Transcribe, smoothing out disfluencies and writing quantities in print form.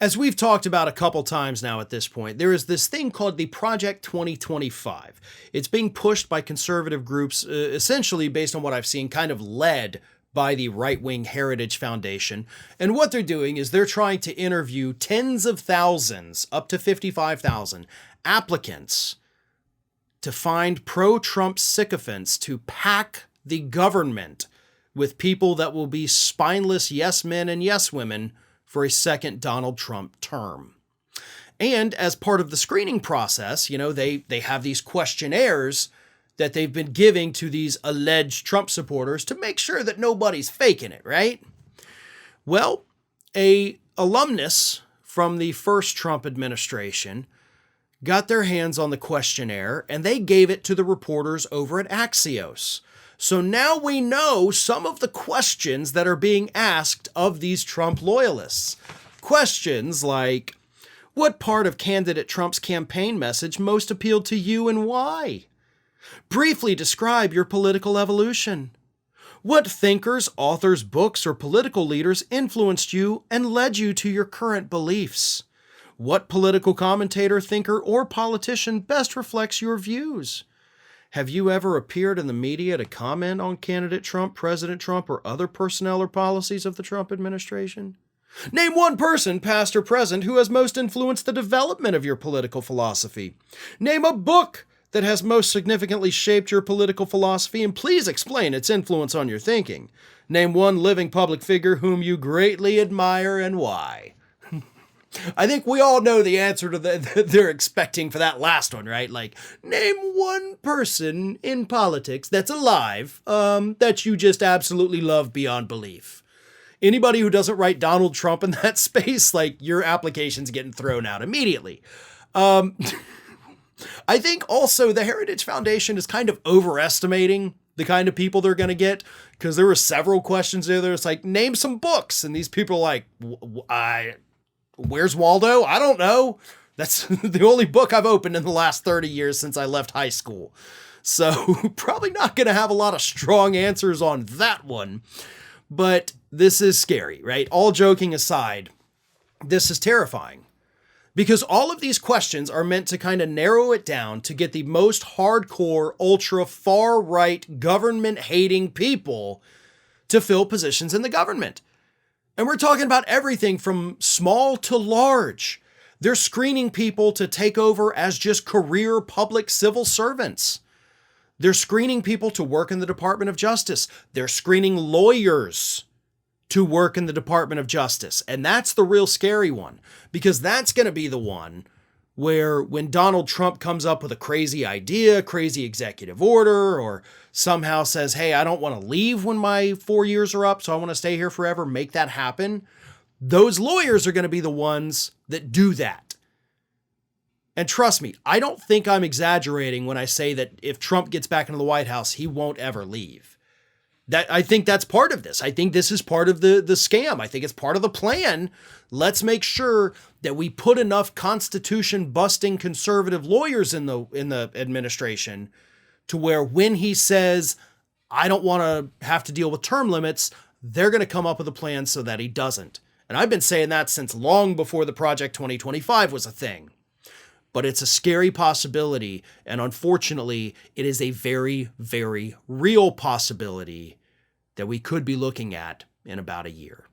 As we've talked about a couple times now at this point, there is this thing called the Project 2025. It's being pushed by conservative groups, essentially based on what I've seen, kind of led by the right-wing Heritage Foundation. And what they're doing is they're trying to interview tens of thousands, up to 55,000 applicants to find pro-Trump sycophants to pack the government with people that will be spineless yes men and yes women for a second Donald Trump term. And as part of the screening process, they have these questionnaires that they've been giving to these alleged Trump supporters to make sure that nobody's faking it, right? Well, a alumnus from the first Trump administration got their hands on the questionnaire and they gave it to the reporters over at Axios. So now we know some of the questions that are being asked of these Trump loyalists. Questions like, what part of candidate Trump's campaign message most appealed to you and why? Briefly describe your political evolution. What thinkers, authors, books, or political leaders influenced you and led you to your current beliefs? What political commentator, thinker, or politician best reflects your views? Have you ever appeared in the media to comment on candidate Trump, President Trump, or other personnel or policies of the Trump administration? Name one person, past or present, who has most influenced the development of your political philosophy. Name a book that has most significantly shaped your political philosophy, and please explain its influence on your thinking. Name one living public figure whom you greatly admire and why. I think we all know the answer to that they're expecting for that last one, right? Like, name one person in politics that's alive that you just absolutely love beyond belief. Anybody who doesn't write Donald Trump in that space, like, your application's getting thrown out immediately. I think also the Heritage Foundation is kind of overestimating the kind of people they're going to get, because there were several questions there. It's like, name some books. And these people are like, Where's Waldo? I don't know. That's the only book I've opened in the last 30 years since I left high school. So probably not going to have a lot of strong answers on that one. But this is scary, right? All joking aside, this is terrifying. Because all of these questions are meant to kind of narrow it down to get the most hardcore, ultra far right, government-hating people to fill positions in the government. And we're talking about everything from small to large. They're screening people to take over as just career public civil servants. They're screening people to work in the Department of Justice. They're screening lawyers to work in the Department of Justice. And that's the real scary one, because that's going to be the one where when Donald Trump comes up with a crazy idea, crazy executive order, or somehow says, hey, I don't want to leave when my 4 years are up, so I want to stay here forever, make that happen. Those lawyers are going to be the ones that do that. And trust me, I don't think I'm exaggerating when I say that if Trump gets back into the White House, he won't ever leave. I think that's part of this. I think this is part of the scam. I think it's part of the plan. Let's make sure that we put enough Constitution-busting conservative lawyers in the administration to where when he says, I don't want to have to deal with term limits, they're going to come up with a plan so that he doesn't. And I've been saying that since long before the Project 2025 was a thing. But it's a scary possibility, and unfortunately, it is a very, very real possibility that we could be looking at in about a year.